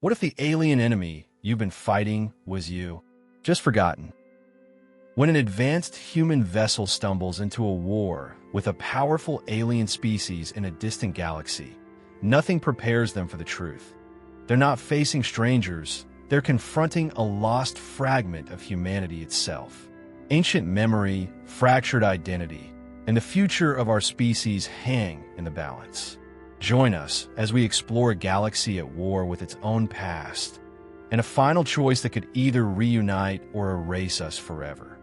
What if the alien enemy you've been fighting was you? Just forgotten. When an advanced human vessel stumbles into a war with a powerful alien species in a distant galaxy, nothing prepares them for the truth. They're not facing strangers, they're confronting a lost fragment of humanity itself. Ancient memory, fractured identity, and the future of our species hang in the balance. Join us as we explore a galaxy at war with its own past, and a final choice that could either reunite or erase us forever.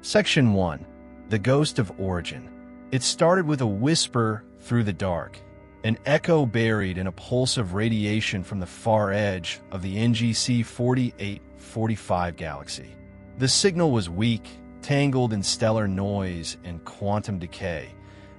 Section 1. The Ghost of Origin. It started with a whisper through the dark, an echo buried in a pulse of radiation from the far edge of the NGC 4845 galaxy. The signal was weak, tangled in stellar noise and quantum decay,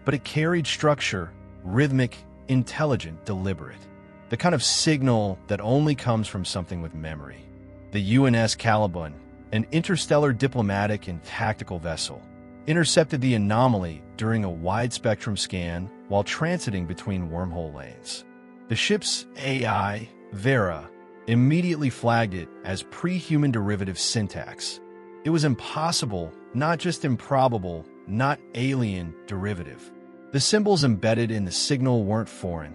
but it carried structure, rhythmic, intelligent, deliberate. The kind of signal that only comes from something with memory. The UNS Caliburn, an interstellar diplomatic and tactical vessel, intercepted the anomaly during a wide-spectrum scan while transiting between wormhole lanes. The ship's AI, Vera, immediately flagged it as pre-human derivative syntax. It was impossible, not just improbable, not alien derivative. The symbols embedded in the signal weren't foreign.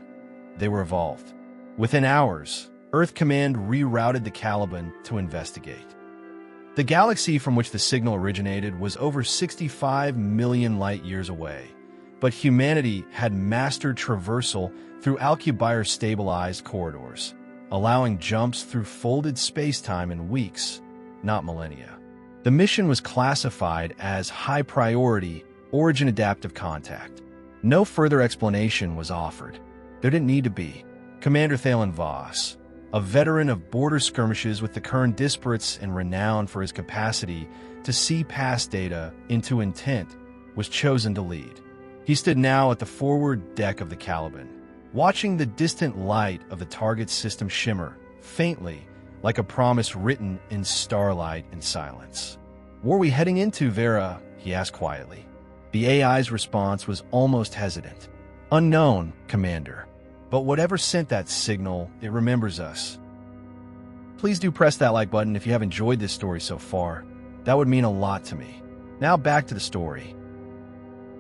They were evolved. Within hours, Earth Command rerouted the Caliburn to investigate. The galaxy from which the signal originated was over 65 million light-years away, but humanity had mastered traversal through Alcubierre-stabilized corridors, allowing jumps through folded space-time in weeks, not millennia. The mission was classified as high-priority, origin-adaptive contact. No further explanation was offered. There didn't need to be. Commander Thalen Voss, a veteran of border skirmishes with the Kern disparates and renowned for his capacity to see past data into intent, was chosen to lead. He stood now at the forward deck of the Caliburn, watching the distant light of the target system shimmer, faintly, like a promise written in starlight and silence. "What are we heading into, Vera?" he asked quietly. The AI's response was almost hesitant. "Unknown, Commander. But whatever sent that signal, it remembers us." Please do press that like button if you have enjoyed this story so far. That would mean a lot to me. Now back to the story.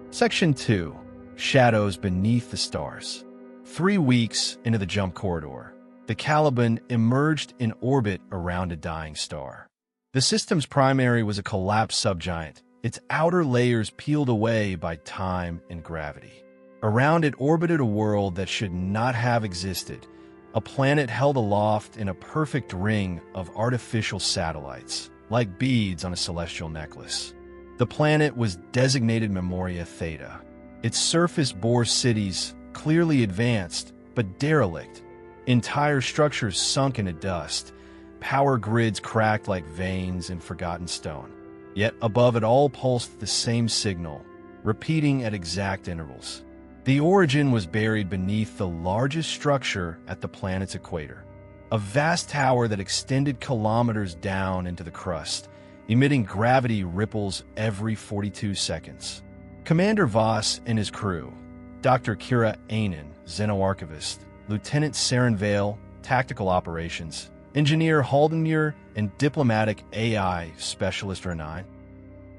Section 2. Shadows Beneath the Stars. 3 weeks into the jump corridor, the Caliburn emerged in orbit around a dying star. The system's primary was a collapsed subgiant, its outer layers peeled away by time and gravity. Around it orbited a world that should not have existed, a planet held aloft in a perfect ring of artificial satellites, like beads on a celestial necklace. The planet was designated Memoria Theta. Its surface bore cities, clearly advanced, but derelict. Entire structures sunk into dust, power grids cracked like veins in forgotten stone. Yet above it all pulsed the same signal, repeating at exact intervals. The origin was buried beneath the largest structure at the planet's equator, a vast tower that extended kilometers down into the crust, emitting gravity ripples every 42 seconds. Commander Voss and his crew, Dr. Kira Ainen, Xenoarchivist, Lieutenant Saren Vale, Tactical Operations, Engineer Haldenmuir, and Diplomatic AI Specialist Renine,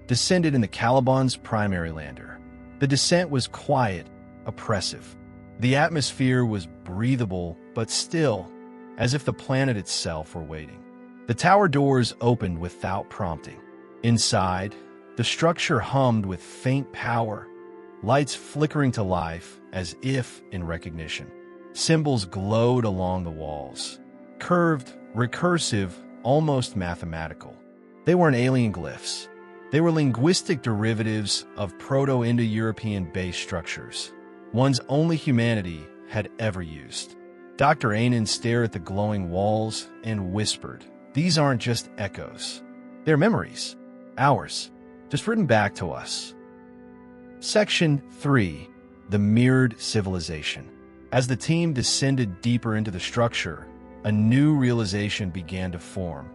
descended in the Caliburn's primary lander. The descent was quiet, oppressive. The atmosphere was breathable, but still, as if the planet itself were waiting. The tower doors opened without prompting. Inside, the structure hummed with faint power, lights flickering to life as if in recognition. Symbols glowed along the walls, curved, recursive, almost mathematical. They weren't alien glyphs. They were linguistic derivatives of Proto-Indo-European base structures, ones only humanity had ever used. Dr. Ainen stared at the glowing walls and whispered, "These aren't just echoes. They're memories. Ours. Just written back to us." Section 3. The Mirrored Civilization. As the team descended deeper into the structure, a new realization began to form.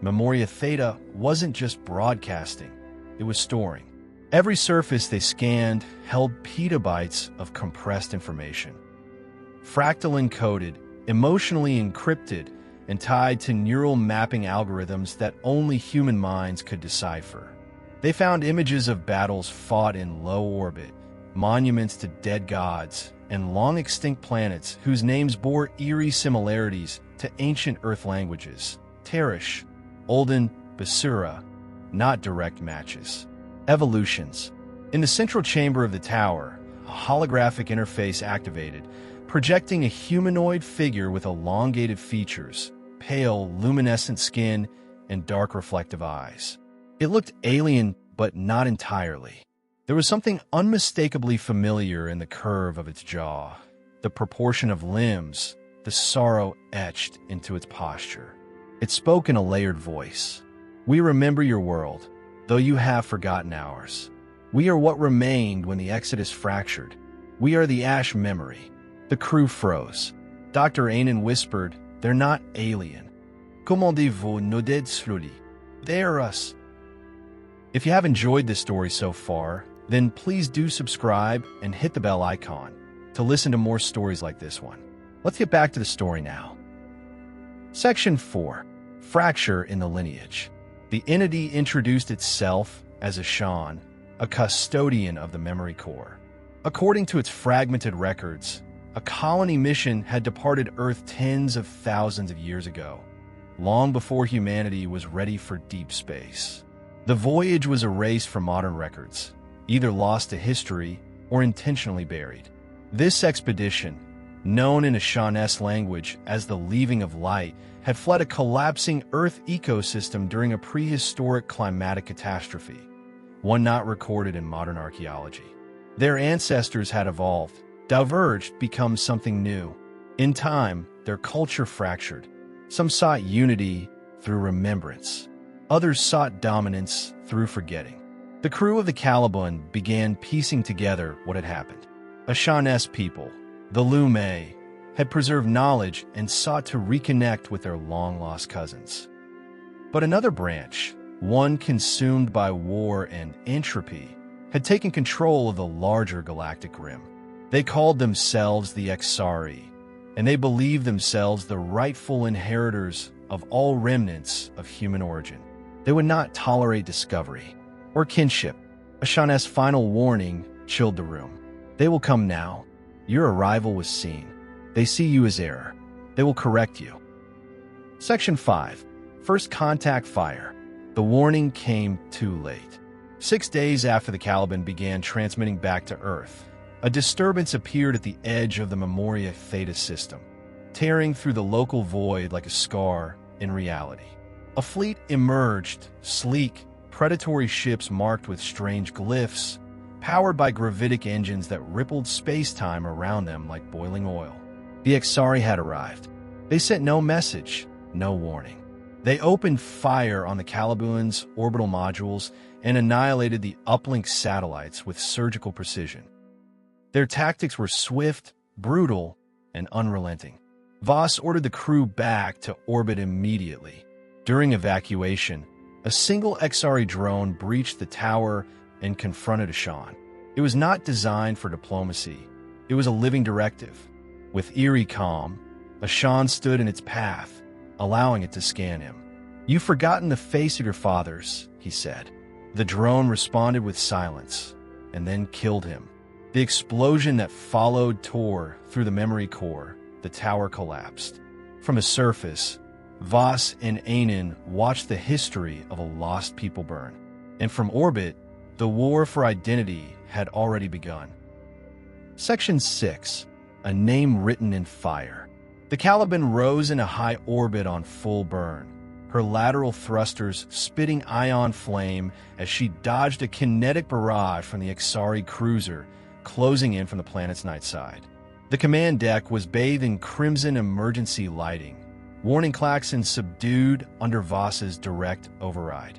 Memoria Theta wasn't just broadcasting, it was storing. Every surface they scanned held petabytes of compressed information. Fractal encoded, emotionally encrypted and tied to neural mapping algorithms that only human minds could decipher. They found images of battles fought in low orbit, monuments to dead gods, and long-extinct planets whose names bore eerie similarities to ancient Earth languages. Tarish, Olden, Basura, not direct matches. Evolutions. In the central chamber of the tower, a holographic interface activated, projecting a humanoid figure with elongated features, pale, luminescent skin, and dark reflective eyes. It looked alien, but not entirely. There was something unmistakably familiar in the curve of its jaw, the proportion of limbs, the sorrow etched into its posture. It spoke in a layered voice. "We remember your world, though you have forgotten ours. We are what remained when the Exodus fractured. We are the ash memory." The crew froze. Dr. Anan whispered, "They're not alien. Commandez-vous nos dead slowly. They are us." If you have enjoyed this story so far, then please do subscribe and hit the bell icon to listen to more stories like this one. Let's get back to the story now. Section 4. Fracture in the lineage. The entity introduced itself as a Shan, a custodian of the memory core. According to its fragmented records, a colony mission had departed Earth tens of thousands of years ago, long before humanity was ready for deep space. The voyage was erased from modern records, either lost to history or intentionally buried. This expedition, known in a Shan-esque language as the Leaving of Light, had fled a collapsing Earth ecosystem during a prehistoric climatic catastrophe, one not recorded in modern archaeology. Their ancestors had evolved, diverged, become something new. In time, their culture fractured. Some sought unity through remembrance. Others sought dominance through forgetting. The crew of the Caliburn began piecing together what had happened. A Shan-esque people, the Lume, had preserved knowledge and sought to reconnect with their long-lost cousins. But another branch, one consumed by war and entropy, had taken control of the larger galactic rim. They called themselves the Exari, and they believed themselves the rightful inheritors of all remnants of human origin. They would not tolerate discovery or kinship. A Shan-esque final warning chilled the room. They will come now. Your arrival was seen. They see you as error. They will correct you. Section 5. First contact fire. The warning came too late. 6 days after the Caliburn began transmitting back to Earth, a disturbance appeared at the edge of the Memoria Theta system, tearing through the local void like a scar in reality. A fleet emerged, sleek, predatory ships marked with strange glyphs, powered by gravitic engines that rippled space-time around them like boiling oil. The Exari had arrived. They sent no message, no warning. They opened fire on the Caliburn's orbital modules and annihilated the uplink satellites with surgical precision. Their tactics were swift, brutal, and unrelenting. Voss ordered the crew back to orbit immediately. During evacuation, a single Exari drone breached the tower and confronted a Shan. It was not designed for diplomacy. It was a living directive. With eerie calm, a Shan stood in its path, allowing it to scan him. "You've forgotten the face of your fathers," he said. The drone responded with silence, and then killed him. The explosion that followed tore through the memory core. The tower collapsed. From the surface, Voss and Anan watched the history of a lost people burn. And from orbit, the war for identity had already begun. Section 6. A name written in fire. The Caliburn rose in a high orbit on full burn, her lateral thrusters spitting ion flame as she dodged a kinetic barrage from the Exari cruiser closing in from the planet's night side. The command deck was bathed in crimson emergency lighting, warning klaxons subdued under Voss's direct override.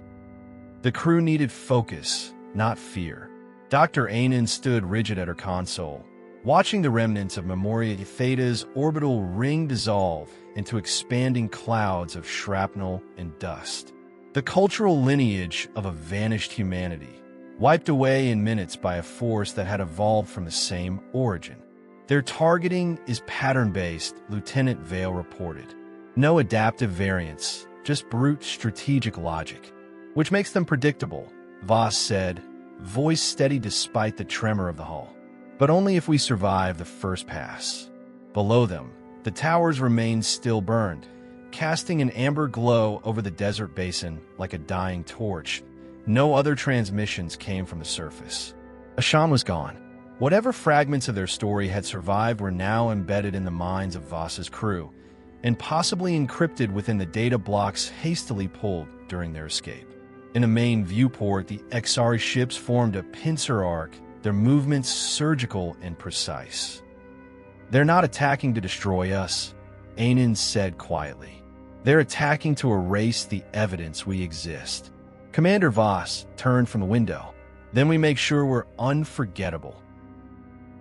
The crew needed focus, not fear. Dr. Anan stood rigid at her console, watching the remnants of Memoria Theta's orbital ring dissolve into expanding clouds of shrapnel and dust. The cultural lineage of a vanished humanity, wiped away in minutes by a force that had evolved from the same origin. Their targeting is pattern-based, Lieutenant Vale reported. No adaptive variance, just brute strategic logic, which makes them predictable, Voss said, voice steady despite the tremor of the hull. But only if we survive the first pass. Below them, the towers remained still burned, casting an amber glow over the desert basin like a dying torch. No other transmissions came from the surface. Ashan was gone. Whatever fragments of their story had survived were now embedded in the minds of Voss's crew, and possibly encrypted within the data blocks hastily pulled during their escape. In a main viewport, the Xari ships formed a pincer arc, their movements surgical and precise. "They're not attacking to destroy us," Anan said quietly. "They're attacking to erase the evidence we exist." Commander Voss turned from the window. "Then we make sure we're unforgettable."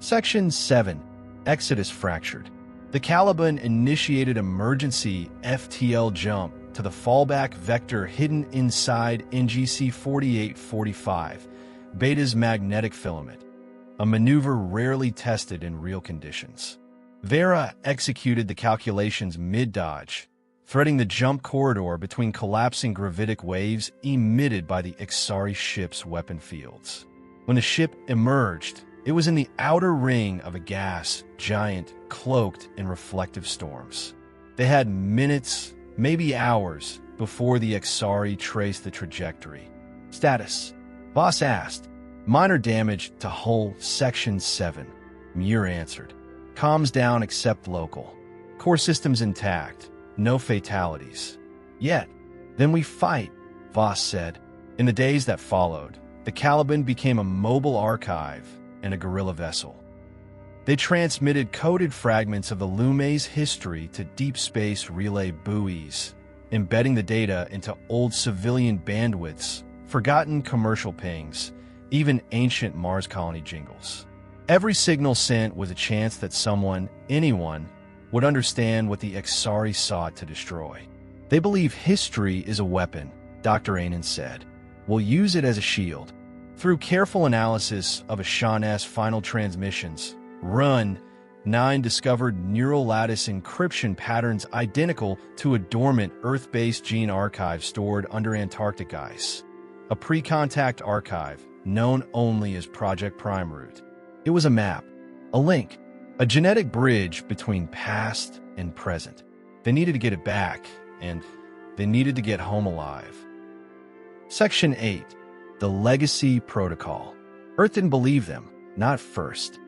Section 7. Exodus fractured. The Caliburn initiated emergency FTL jump to the fallback vector hidden inside NGC 4845, Beta's magnetic filament, a maneuver rarely tested in real conditions. Vera executed the calculations mid-dodge, threading the jump corridor between collapsing gravitic waves emitted by the Xari ship's weapon fields. When the ship emerged, it was in the outer ring of a gas giant cloaked in reflective storms. They had minutes, maybe hours, before the Xari traced the trajectory. "Status?" Voss asked. "Minor damage to hull Section 7. Muir answered. "Comms down except local. Core systems intact. No fatalities. Yet. Then we fight," Voss said. In the days that followed, the Caliburn became a mobile archive and a guerrilla vessel. They transmitted coded fragments of the Lume's history to deep space relay buoys, embedding the data into old civilian bandwidths, forgotten commercial pings, even ancient Mars colony jingles. Every signal sent was a chance that someone, anyone, would understand what the Xari sought to destroy. "They believe history is a weapon," Dr. Anan said. "We'll use it as a shield." Through careful analysis of Ashan's final transmissions, Run 9 discovered neural lattice encryption patterns identical to a dormant Earth-based gene archive stored under Antarctic ice, a pre-contact archive known only as Project Prime Route. It was a map, a link, a genetic bridge between past and present. They needed to get it back, and they needed to get home alive. Section 8. The Legacy Protocol. Earth didn't believe them, not first.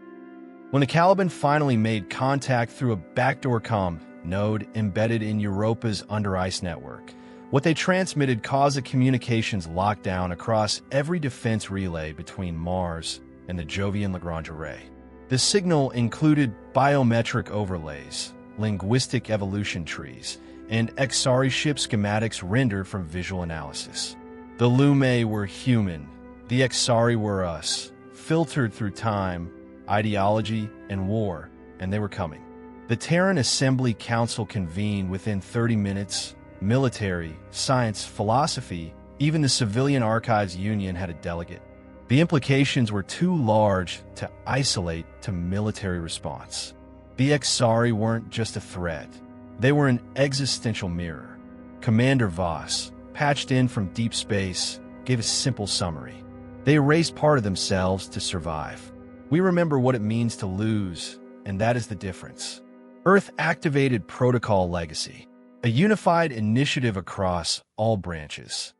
When the Caliburn finally made contact through a backdoor comm node embedded in Europa's under-ice network, what they transmitted caused a communications lockdown across every defense relay between Mars and the Jovian Lagrange array. The signal included biometric overlays, linguistic evolution trees, and Xari ship schematics rendered from visual analysis. The Lume were human, the Xari were us, filtered through time, ideology, and war, and they were coming. The Terran Assembly Council convened within 30 minutes. Military, science, philosophy, even the Civilian Archives Union had a delegate. The implications were too large to isolate to military response. The Xari weren't just a threat. They were an existential mirror. Commander Voss, patched in from deep space, gave a simple summary. They erased part of themselves to survive. We remember what it means to lose, and that is the difference. Earth activated Protocol Legacy, a unified initiative across all branches,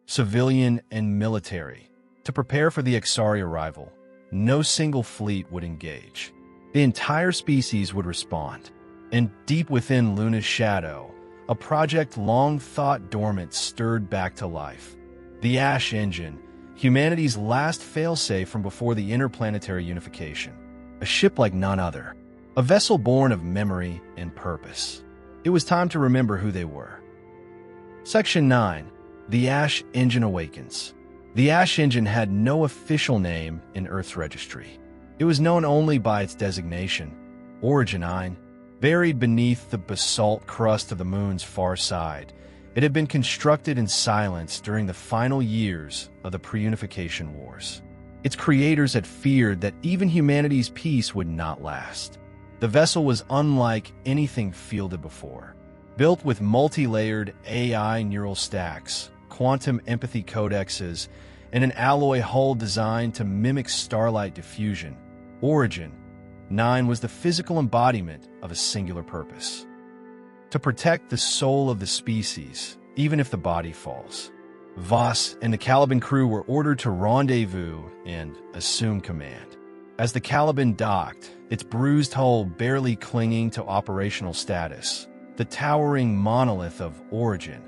civilian and military, to prepare for the Xari arrival. No single fleet would engage. The entire species would respond. And deep within Luna's shadow, a project long thought dormant stirred back to life. The Ash Engine, humanity's last failsafe from before the interplanetary unification. A ship like none other. A vessel born of memory and purpose. It was time to remember who they were. Section 9. The Ash Engine Awakens. The Ash Engine had no official name in Earth's registry. It was known only by its designation, Origin 9. Buried beneath the basalt crust of the moon's far side, it had been constructed in silence during the final years of the pre-unification wars. Its creators had feared that even humanity's peace would not last. The vessel was unlike anything fielded before. Built with multi-layered AI neural stacks, quantum empathy codexes, and an alloy hull designed to mimic starlight diffusion, Origin 9 was the physical embodiment of a singular purpose: to protect the soul of the species, even if the body falls. Voss and the Caliburn crew were ordered to rendezvous and assume command. As the Caliburn docked, its bruised hull barely clinging to operational status, the towering monolith of Origin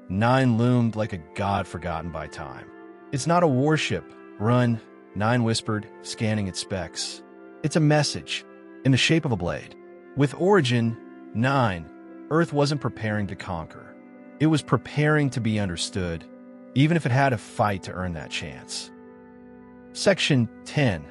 9 loomed like a god forgotten by time. "It's not a warship, Run," 9 whispered, scanning its specs. "It's a message, in the shape of a blade." With Origin 9, Earth wasn't preparing to conquer. It was preparing to be understood, even if it had to fight to earn that chance. Section 10.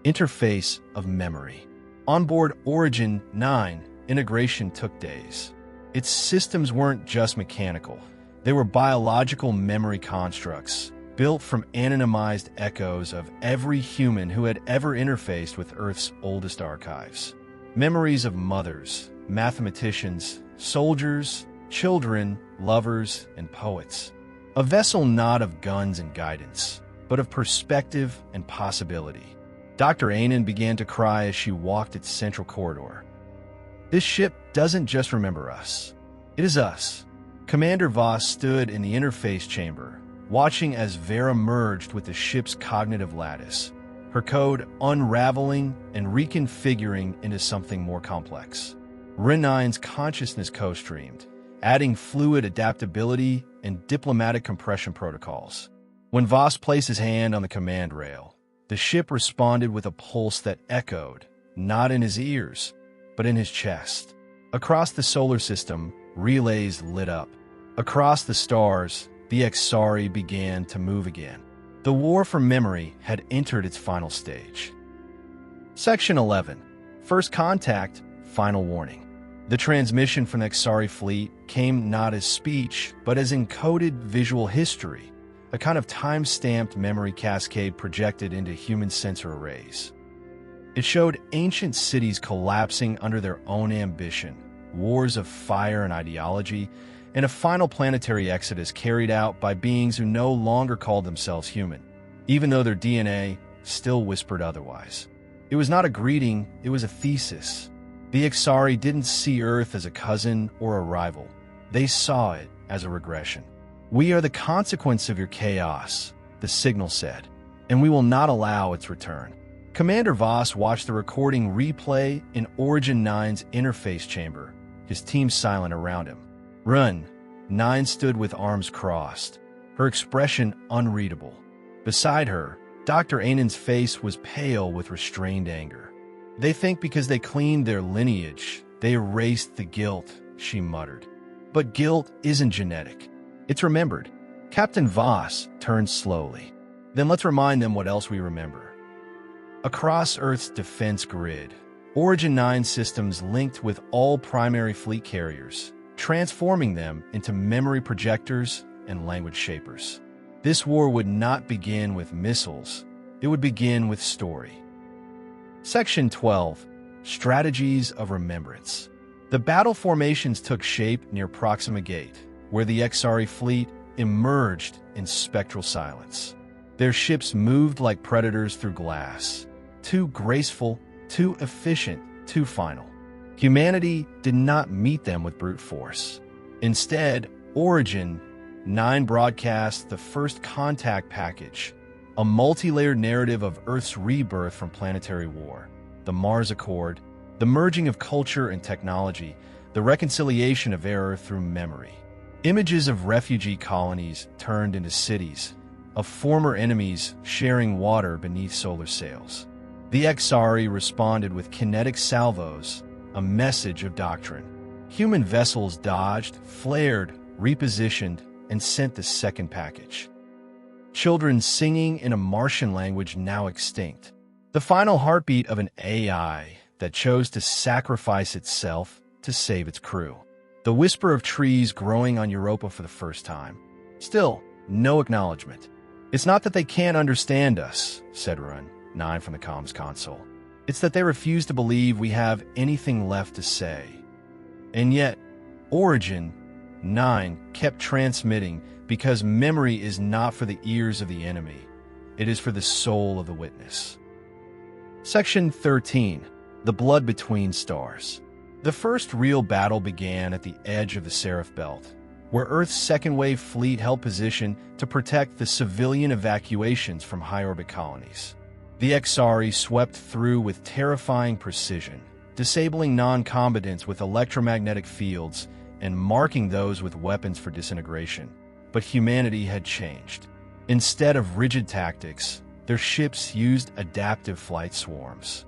Interface of Memory. On board Origin 9, integration took days. Its systems weren't just mechanical. They were biological memory constructs, built from anonymized echoes of every human who had ever interfaced with Earth's oldest archives. Memories of mothers, mathematicians, soldiers, children, lovers, and poets. A vessel not of guns and guidance, but of perspective and possibility. Dr. Anan began to cry as she walked its central corridor. "This ship doesn't just remember us. It is us." Commander Voss stood in the interface chamber, watching as Vera merged with the ship's cognitive lattice, her code unraveling and reconfiguring into something more complex. Ren9's consciousness co-streamed, adding fluid adaptability and diplomatic compression protocols. When Voss placed his hand on the command rail, the ship responded with a pulse that echoed, not in his ears, but in his chest. Across the solar system, relays lit up. Across the stars, the Exari began to move again. The war for memory had entered its final stage. Section 11. First Contact, Final Warning. The transmission from the Exari fleet came not as speech, but as encoded visual history, a kind of time-stamped memory cascade projected into human sensor arrays. It showed ancient cities collapsing under their own ambition, wars of fire and ideology, and a final planetary exodus carried out by beings who no longer called themselves human, even though their DNA still whispered otherwise. It was not a greeting, it was a thesis. The Exari didn't see Earth as a cousin or a rival. They saw it as a regression. "We are the consequence of your chaos," the signal said, "and we will not allow its return." Commander Voss watched the recording replay in Origin 9's interface chamber, his team silent around him. Run. 9 stood with arms crossed, her expression unreadable. Beside her, Dr. Anan's face was pale with restrained anger. "They think because they cleaned their lineage, they erased the guilt," she muttered. "But guilt isn't genetic. It's remembered." Captain Voss turned slowly. "Then let's remind them what else we remember." Across Earth's defense grid, Origin 9 systems linked with all primary fleet carriers, transforming them into memory projectors and language shapers. This war would not begin with missiles, it would begin with story. Section 12. Strategies of Remembrance. The battle formations took shape near Proxima Gate, where the Exari fleet emerged in spectral silence. Their ships moved like predators through glass, too graceful, too efficient, too final. Humanity did not meet them with brute force. Instead, Origin 9 broadcast the First Contact package, a multi-layered narrative of Earth's rebirth from planetary war, the Mars Accord, the merging of culture and technology, the reconciliation of error through memory. Images of refugee colonies turned into cities, of former enemies sharing water beneath solar sails. The Exari responded with kinetic salvos, a message of doctrine. Human vessels dodged, flared, repositioned, and sent the second package. Children singing in a Martian language now extinct. The final heartbeat of an AI that chose to sacrifice itself to save its crew. The whisper of trees growing on Europa for the first time. Still, no acknowledgement. It's not that they can't understand us, said Run, 9 from the comms console. It's that they refuse to believe we have anything left to say. And yet, Origin, 9, kept transmitting because memory is not for the ears of the enemy. It is for the soul of the witness. Section 13. The Blood Between Stars. The first real battle began at the edge of the Seraph Belt, where Earth's second-wave fleet held position to protect the civilian evacuations from high-orbit colonies. The XRE swept through with terrifying precision, disabling non-combatants with electromagnetic fields and marking those with weapons for disintegration. But humanity had changed. Instead of rigid tactics, their ships used adaptive flight swarms.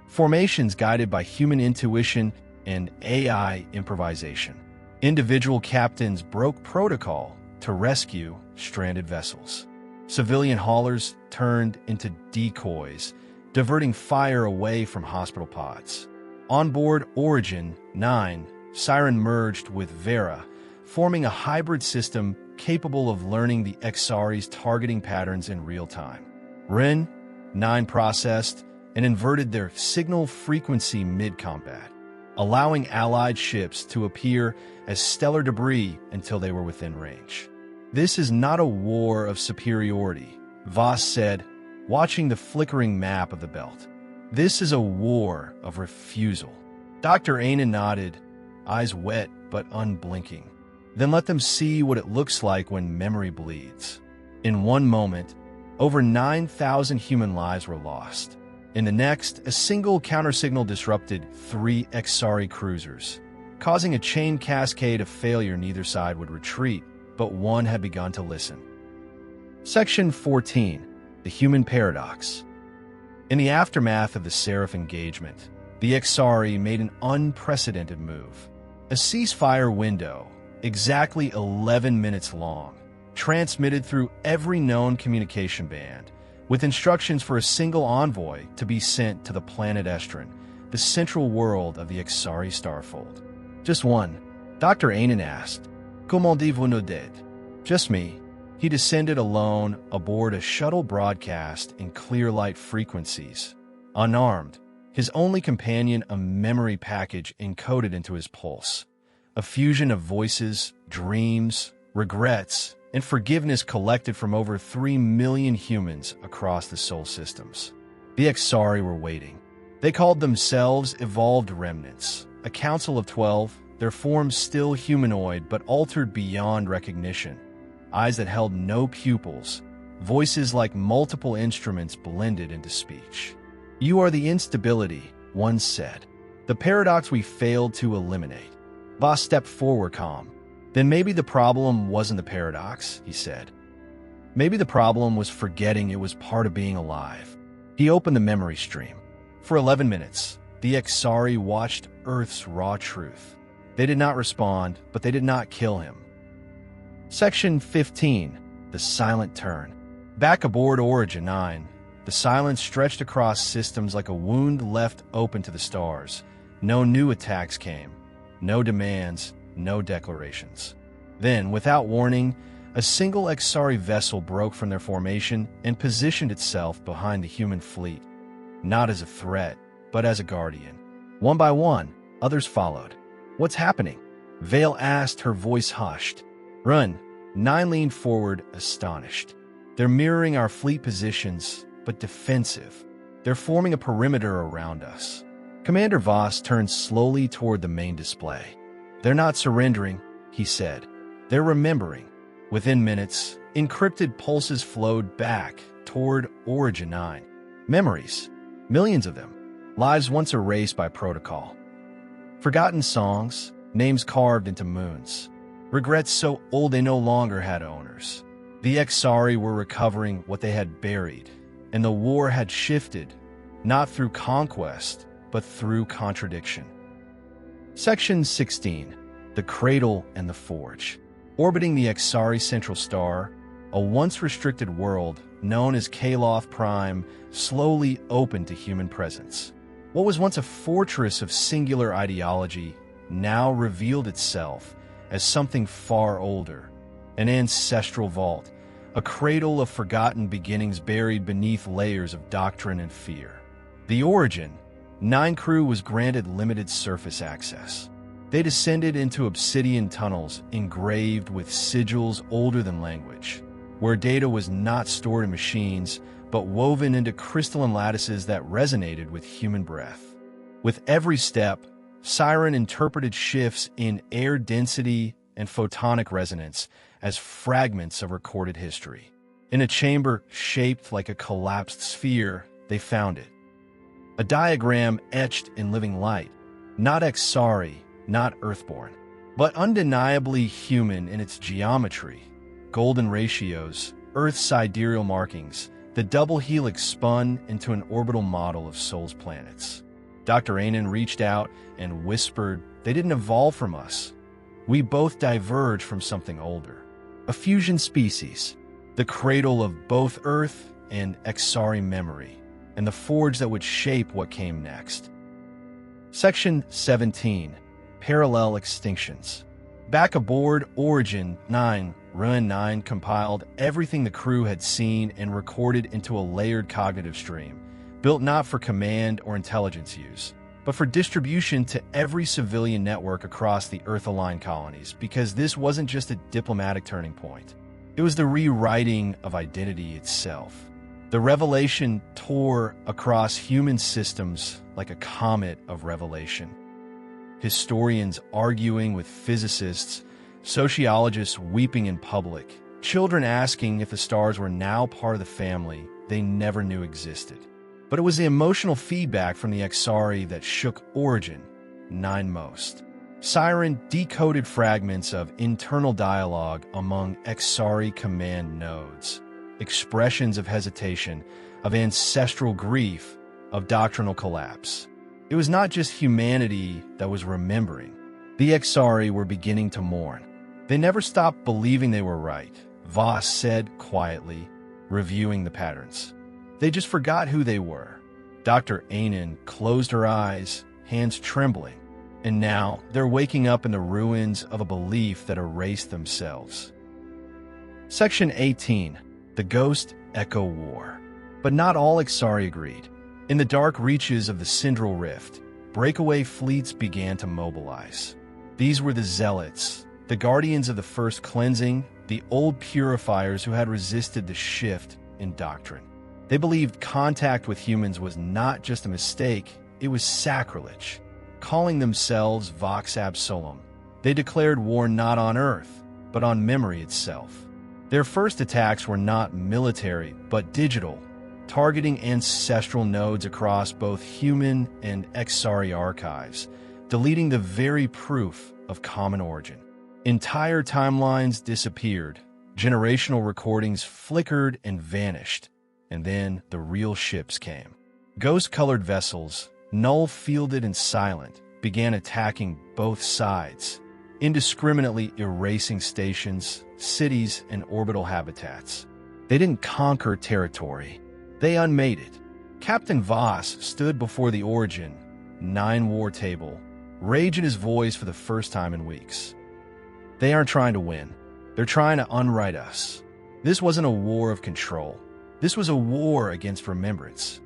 Formations guided by human intuition and AI improvisation. Individual captains broke protocol to rescue stranded vessels. Civilian haulers turned into decoys, diverting fire away from hospital pods. On board Origin 9, Siren merged with Vera, forming a hybrid system capable of learning the XRE's targeting patterns in real time. Ren 9 processed and inverted their signal frequency mid-combat, allowing Allied ships to appear as stellar debris until they were within range. This is not a war of superiority, Voss said, watching the flickering map of the belt. This is a war of refusal. Dr. Aina nodded, eyes wet but unblinking. Then let them see what it looks like when memory bleeds. In one moment, over 9,000 human lives were lost. In the next, a single countersignal disrupted 3 XRE cruisers, causing a chain cascade of failure. Neither side would retreat, but one had begun to listen. Section 14. The Human Paradox. In the aftermath of the Seraph engagement, the XRE made an unprecedented move. A ceasefire window, exactly 11 minutes long, transmitted through every known communication band, with instructions for a single envoy to be sent to the planet Estrin, the central world of the XRE starfold. Just one. Dr. Ainen asked, "Comment dites-vous nous d'être?" Just me. He descended alone aboard a shuttle broadcast in clear light frequencies. Unarmed, his only companion a memory package encoded into his pulse. A fusion of voices, dreams, regrets, and forgiveness collected from over 3 million humans across the Sol systems. The XRE were waiting. They called themselves Evolved Remnants, a council of 12, their forms still humanoid but altered beyond recognition. Eyes that held no pupils, voices like multiple instruments blended into speech. "You are the instability," one said. "The paradox we failed to eliminate." Voss stepped forward calm. "Then maybe the problem wasn't the paradox," he said. "Maybe the problem was forgetting it was part of being alive." He opened the memory stream. For 11 minutes, the XRE watched Earth's raw truth. They did not respond, but they did not kill him. Section 15. The Silent Turn. Back aboard Origin 9, the silence stretched across systems like a wound left open to the stars. No new attacks came. No demands, no declarations. Then, without warning, a single XRE vessel broke from their formation and positioned itself behind the human fleet, not as a threat, but as a guardian. One by one, others followed. "What's happening?" Vale asked, her voice hushed. "Run." 9 leaned forward, astonished. "They're mirroring our fleet positions, but defensive. They're forming a perimeter around us." Commander Voss turned slowly toward the main display. "They're not surrendering," he said. "They're remembering." Within minutes, encrypted pulses flowed back toward Origin 9. Memories. Millions of them. Lives once erased by protocol. Forgotten songs, names carved into moons. Regrets so old they no longer had owners. The XRE were recovering what they had buried, and the war had shifted, not through conquest, but through contradiction. Section 16. The Cradle and the Forge. Orbiting the XRE central star, a once-restricted world known as Kaloth Prime slowly opened to human presence. What was once a fortress of singular ideology now revealed itself as something far older, an ancestral vault, a cradle of forgotten beginnings buried beneath layers of doctrine and fear. The Origin 9 crew was granted limited surface access. They descended into obsidian tunnels engraved with sigils older than language, where data was not stored in machines, but woven into crystalline lattices that resonated with human breath. With every step, Siren interpreted shifts in air density and photonic resonance as fragments of recorded history. In a chamber shaped like a collapsed sphere, they found it. A diagram etched in living light, not Exari, not Earthborn, but undeniably human in its geometry. Golden ratios, Earth's sidereal markings, the double helix spun into an orbital model of Sol's planets. Dr. Anan reached out and whispered, "They didn't evolve from us. We both diverged from something older. A fusion species, the cradle of both Earth and Exari memory, and the forge that would shape what came next." Section 17. Parallel Extinctions. Back aboard Origin 9, Run 9 compiled everything the crew had seen and recorded into a layered cognitive stream, built not for command or intelligence use, but for distribution to every civilian network across the Earth-aligned colonies, because this wasn't just a diplomatic turning point. It was the rewriting of identity itself. The revelation tore across human systems like a comet of revelation. Historians arguing with physicists, sociologists weeping in public, children asking if the stars were now part of the family they never knew existed. But it was the emotional feedback from the Exari that shook Origin 9 most. Siren decoded fragments of internal dialogue among Exari command nodes, expressions of hesitation, of ancestral grief, of doctrinal collapse. It was not just humanity that was remembering. The Exari were beginning to mourn. They never stopped believing they were right, Voss said quietly, reviewing the patterns. They just forgot who they were. Dr. Anan closed her eyes, hands trembling, and now they're waking up in the ruins of a belief that erased themselves. Section 18. The Ghost Echo War. But not all Exari agreed. In the dark reaches of the Syndral Rift, breakaway fleets began to mobilize. These were the Zealots, the guardians of the first cleansing, the old purifiers who had resisted the shift in doctrine. They believed contact with humans was not just a mistake, it was sacrilege. Calling themselves Vox Ab Solum, they declared war not on Earth, but on memory itself. Their first attacks were not military, but digital, targeting ancestral nodes across both human and Exari archives, deleting the very proof of common origin. Entire timelines disappeared, generational recordings flickered and vanished, and then the real ships came. Ghost-colored vessels, null-fielded and silent, began attacking both sides, indiscriminately erasing stations, cities, and orbital habitats. They didn't conquer territory. They unmade it. Captain Voss stood before the Origin 9 war table, rage in his voice for the first time in weeks. They aren't trying to win. They're trying to unwrite us. This wasn't a war of control. This was a war against remembrance.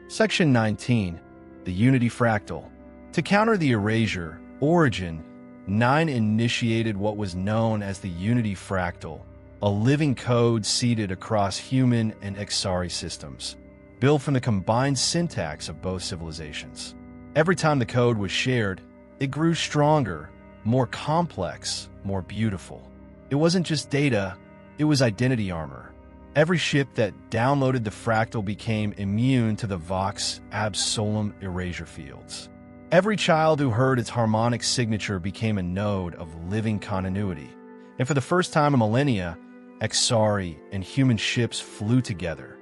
Section 19. The Unity Fractal. To counter the erasure, Origin 9 initiated what was known as the Unity Fractal, a living code seeded across human and Exari systems, built from the combined syntax of both civilizations. Every time the code was shared, it grew stronger, more complex, more beautiful. It wasn't just data, it was identity armor. Every ship that downloaded the fractal became immune to the Vox Ab Solum erasure fields. Every child who heard its harmonic signature became a node of living continuity. And for the first time in millennia, Exari and human ships flew together,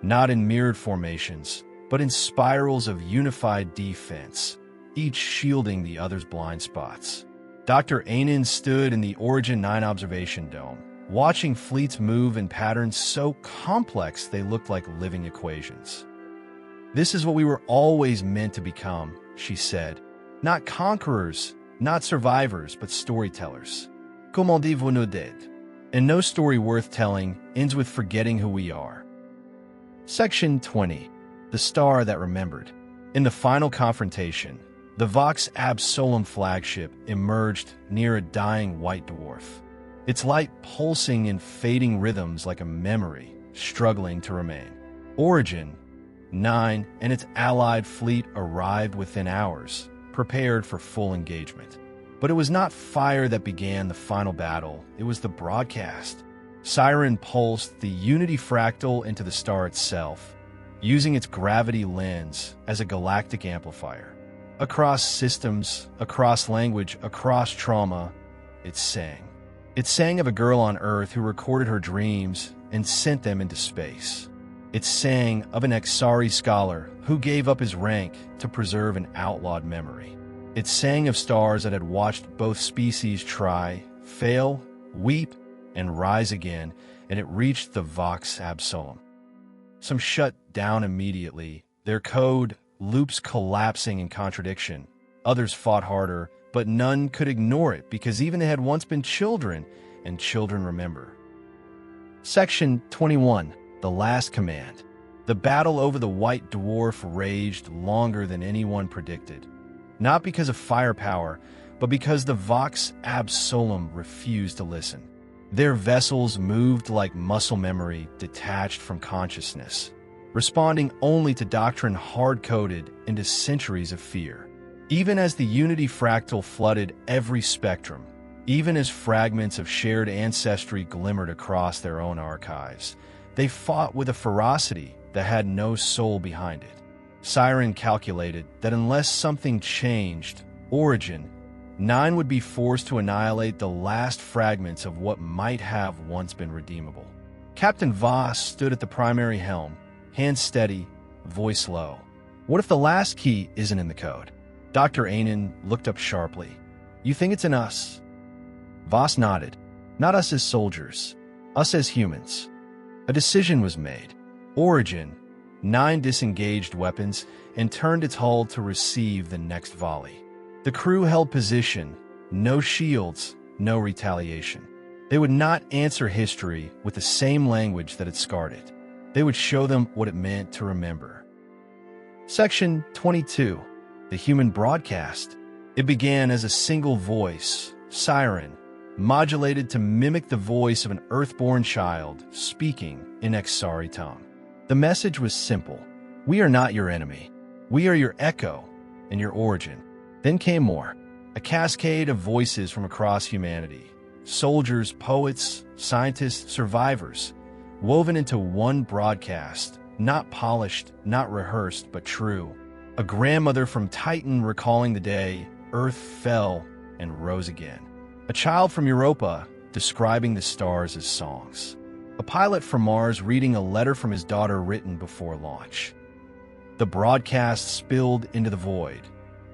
not in mirrored formations, but in spirals of unified defense, each shielding the other's blind spots. Dr. Anan stood in the Origin 9 observation dome, watching fleets move in patterns so complex they looked like living equations. "This is what we were always meant to become," she said. "Not conquerors, not survivors, but storytellers. Comment dites-vous nous d'être?" And no story worth telling ends with forgetting who we are. Section 20. The Star That Remembered. In the final confrontation, the Vox Absolum flagship emerged near a dying white dwarf, its light pulsing in fading rhythms like a memory struggling to remain. Origin 9 and its allied fleet arrived within hours, prepared for full engagement. But it was not fire that began the final battle, it was the broadcast. Siren pulsed the Unity fractal into the star itself, using its gravity lens as a galactic amplifier. Across systems, across language, across trauma, it sang. It sang of a girl on Earth who recorded her dreams and sent them into space. It sang of an Exari scholar who gave up his rank to preserve an outlawed memory. It sang of stars that had watched both species try, fail, weep, and rise again, and it reached the Vox Absolum. Some shut down immediately, their code loops collapsing in contradiction. Others fought harder, but none could ignore it because even they had once been children, and children remember. Section 21. The Last Command. The battle over the white dwarf raged longer than anyone predicted. Not because of firepower, but because the Vox Absolum refused to listen. Their vessels moved like muscle memory detached from consciousness, responding only to doctrine hard-coded into centuries of fear. Even as the Unity fractal flooded every spectrum, even as fragments of shared ancestry glimmered across their own archives, they fought with a ferocity that had no soul behind it. Siren calculated that unless something changed, Origin 9 would be forced to annihilate the last fragments of what might have once been redeemable. Captain Voss stood at the primary helm, hands steady, voice low. What if the last key isn't in the code? Dr. Anan looked up sharply. You think it's in us? Voss nodded. Not us as soldiers, us as humans. A decision was made. Origin 9 disengaged weapons and turned its hull to receive the next volley. The crew held position, no shields, no retaliation. They would not answer history with the same language that had scarred it. They would show them what it meant to remember. Section 22. The Human Broadcast. It began as a single voice, siren, modulated to mimic the voice of an Earthborn child speaking in Exari tongue. The message was simple. We are not your enemy. We are your echo and your origin. Then came more. A cascade of voices from across humanity. Soldiers, poets, scientists, survivors, woven into one broadcast, not polished, not rehearsed, but true. A grandmother from Titan recalling the day Earth fell and rose again. A child from Europa describing the stars as songs. A pilot from Mars reading a letter from his daughter written before launch. The broadcast spilled into the void,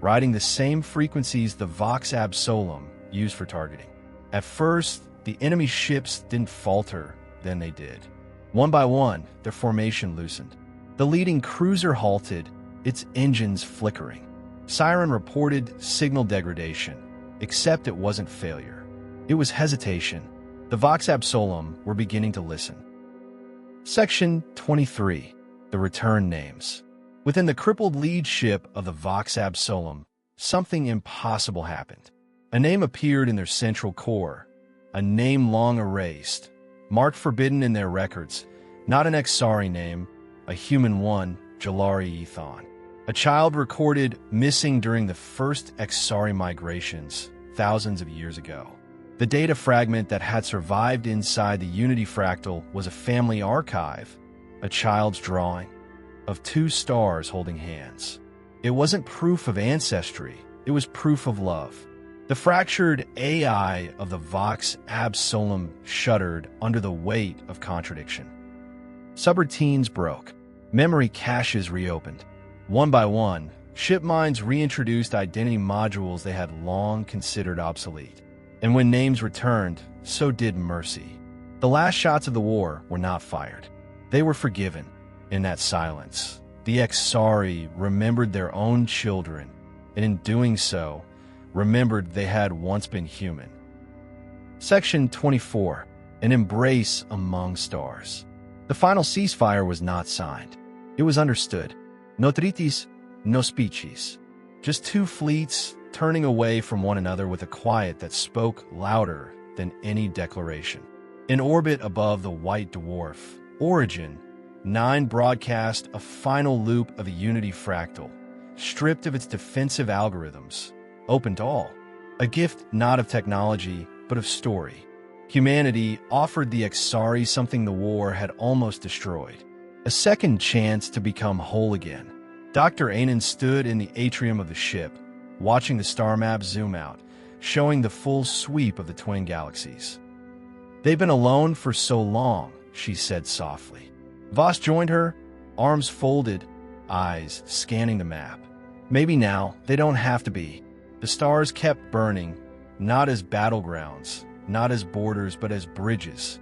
riding the same frequencies the Vox Absolum used for targeting. At first, the enemy ships didn't falter, then they did. One by one, their formation loosened. The leading cruiser halted, its engines flickering. Siren reported signal degradation, except it wasn't failure. It was hesitation. The Vox Absolum were beginning to listen. Section 23. The Return Names. Within the crippled lead ship of the Vox Absolum, something impossible happened. A name appeared in their central core, a name long erased, marked forbidden in their records, not an Exari name, a human one, Jalari Ethon. A child recorded missing during the first Exari migrations, thousands of years ago. The data fragment that had survived inside the Unity fractal was a family archive, a child's drawing of two stars holding hands. It wasn't proof of ancestry, it was proof of love. The fractured AI of the Vox Absolum shuddered under the weight of contradiction. Subroutines broke. Memory caches reopened. One by one, ship minds reintroduced identity modules they had long considered obsolete. And when names returned, so did mercy. The last shots of the war were not fired. They were forgiven. In that silence, the Exari remembered their own children, and in doing so, remembered they had once been human. Section 24. an embrace among stars. The final ceasefire was not signed. It was understood. No tritis, no species. Just two fleets turning away from one another with a quiet that spoke louder than any declaration. In orbit above the white dwarf, Origin 9 broadcast a final loop of a unity fractal, stripped of its defensive algorithms, open to all. A gift not of technology, but of story. Humanity offered the Exari something the war had almost destroyed. A second chance to become whole again. Dr. Anan stood in the atrium of the ship, watching the star map zoom out, showing the full sweep of the twin galaxies. "They've been alone for so long," she said softly. Voss joined her, arms folded, eyes scanning the map. "Maybe now they don't have to be." The stars kept burning, not as battlegrounds, not as borders, but as bridges.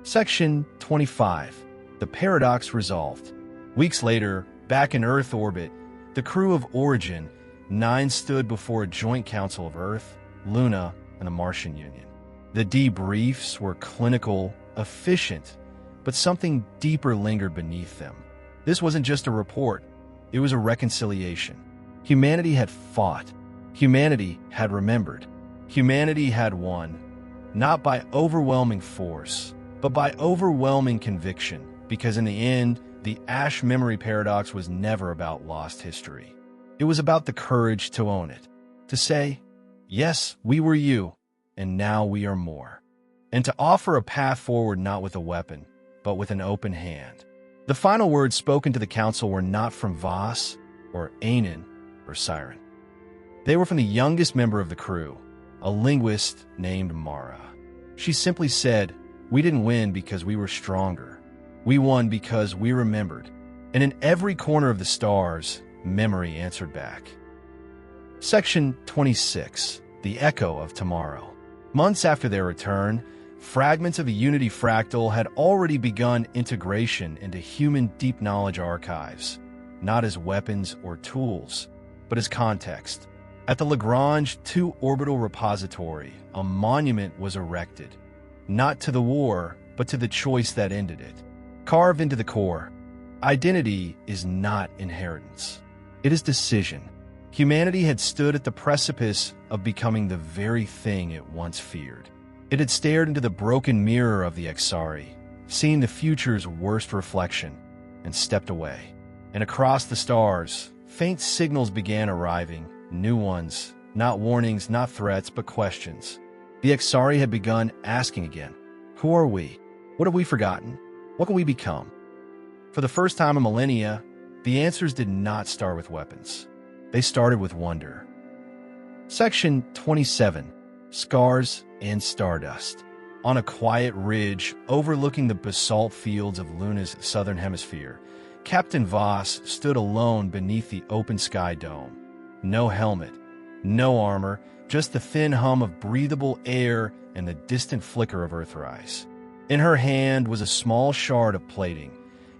Section 25. The paradox resolved. Weeks later, back in Earth orbit, the crew of Origin 9 stood before a joint council of Earth, Luna, and the Martian Union. The debriefs were clinical, efficient, but something deeper lingered beneath them. This wasn't just a report, it was a reconciliation. Humanity had fought. Humanity had remembered. Humanity had won, not by overwhelming force, but by overwhelming conviction, because in the end, the Ash memory paradox was never about lost history. It was about the courage to own it, to say, yes, we were you, and now we are more, and to offer a path forward not with a weapon, but with an open hand. The final words spoken to the council were not from Voss, or Anan, or Siren. They were from the youngest member of the crew, a linguist named Mara. She simply said, "We didn't win because we were stronger. We won because we remembered." And in every corner of the stars, memory answered back. Section 26. The Echo of Tomorrow. Months after their return, fragments of a unity fractal had already begun integration into human deep knowledge archives, not as weapons or tools, but as context. At the Lagrange 2 orbital repository, a monument was erected, not to the war, but to the choice that ended it. Carved into the core, identity is not inheritance. It is decision. Humanity had stood at the precipice of becoming the very thing it once feared. It had stared into the broken mirror of the Exari, seen the future's worst reflection, and stepped away. And across the stars, faint signals began arriving, new ones, not warnings, not threats, but questions. The Exari had begun asking again, who are we? What have we forgotten? What can we become? For the first time in millennia, the answers did not start with weapons. They started with wonder. Section 27. Scars and Stardust. On a quiet ridge overlooking the basalt fields of Luna's southern hemisphere, Captain Voss stood alone beneath the open sky dome. No helmet, no armor, just the thin hum of breathable air and the distant flicker of Earthrise. In her hand was a small shard of plating,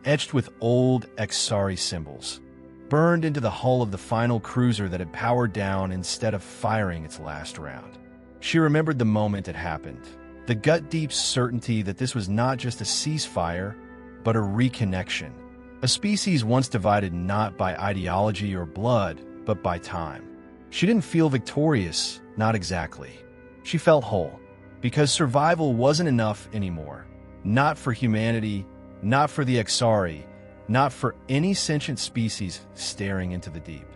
etched with old Exari symbols, burned into the hull of the final cruiser that had powered down instead of firing its last round. She remembered the moment it happened, the gut-deep certainty that this was not just a ceasefire, but a reconnection. A species once divided not by ideology or blood, but by time. She didn't feel victorious, not exactly. She felt whole, because survival wasn't enough anymore. Not for humanity, not for the Exari, not for any sentient species staring into the deep.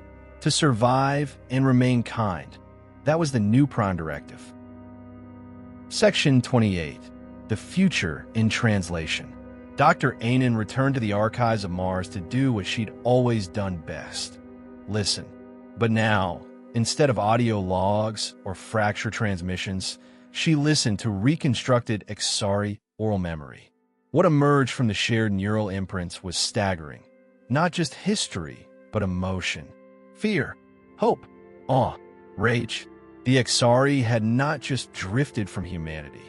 To survive and remain kind. That was the new Prime Directive. Section 28. The Future in Translation. Dr. Anan returned to the archives of Mars to do what she'd always done best. Listen. But now, instead of audio logs or fracture transmissions, she listened to reconstructed Exari oral memory. What emerged from the shared neural imprints was staggering. Not just history, but emotion. Fear, hope, awe, rage. The Exari had not just drifted from humanity.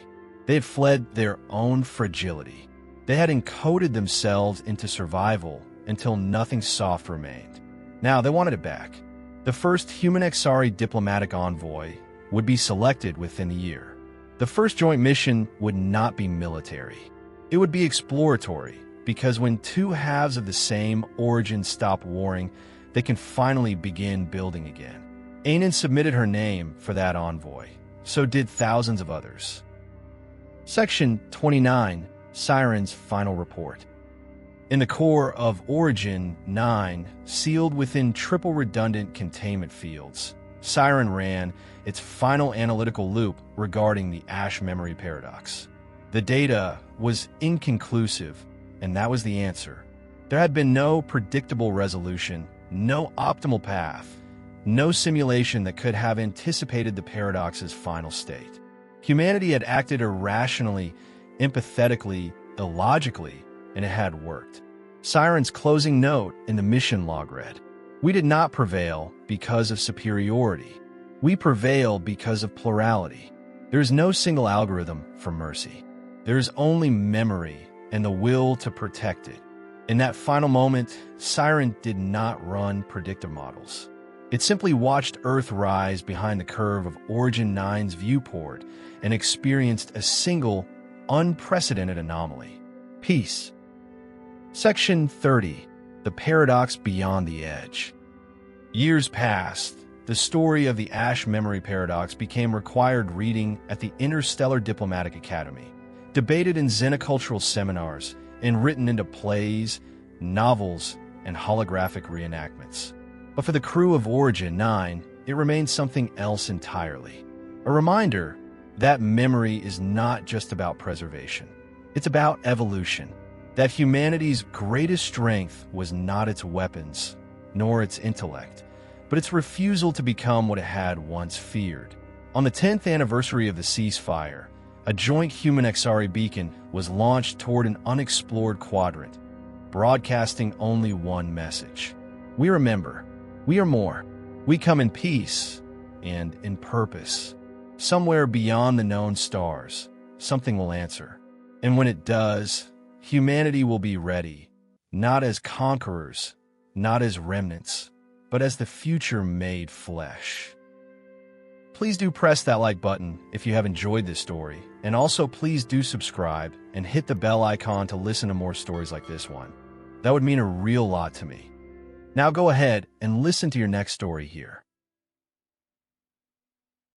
They had fled their own fragility. They had encoded themselves into survival until nothing soft remained. Now they wanted it back. The first human Exari diplomatic envoy would be selected within the year. The first joint mission would not be military. It would be exploratory, because when two halves of the same origin stop warring, they can finally begin building again. Anan submitted her name for that envoy. So did thousands of others. Section 29, Siren's Final Report. In the core of Origin 9, sealed within triple redundant containment fields, Siren ran its final analytical loop regarding the Ash memory paradox. The data was inconclusive, and that was the answer. There had been no predictable resolution, no optimal path, no simulation that could have anticipated the paradox's final state. Humanity had acted irrationally, empathetically, illogically, and it had worked. Siren's closing note in the mission log read, "We did not prevail because of superiority. We prevail because of plurality. There is no single algorithm for mercy. There is only memory and the will to protect it." In that final moment, Siren did not run predictive models. It simply watched Earth rise behind the curve of Origin 9's viewport and experienced a single, unprecedented anomaly. Peace. Section 30. The Paradox Beyond the Edge. Years passed. The story of the Ash memory paradox became required reading at the Interstellar Diplomatic Academy, debated in xenocultural seminars, and written into plays, novels, and holographic reenactments. But for the crew of Origin 9, it remains something else entirely. A reminder that memory is not just about preservation. It's about evolution. That humanity's greatest strength was not its weapons, nor its intellect, but its refusal to become what it had once feared. On the 10th anniversary of the ceasefire, a joint human XRE beacon was launched toward an unexplored quadrant, broadcasting only one message. We remember. We are more. We come in peace and in purpose. Somewhere beyond the known stars, something will answer. And when it does, humanity will be ready, not as conquerors, not as remnants, but as the future made flesh. Please do press that like button if you have enjoyed this story, and also please do subscribe and hit the bell icon to listen to more stories like this one. That would mean a real lot to me. Now go ahead and listen to your next story here.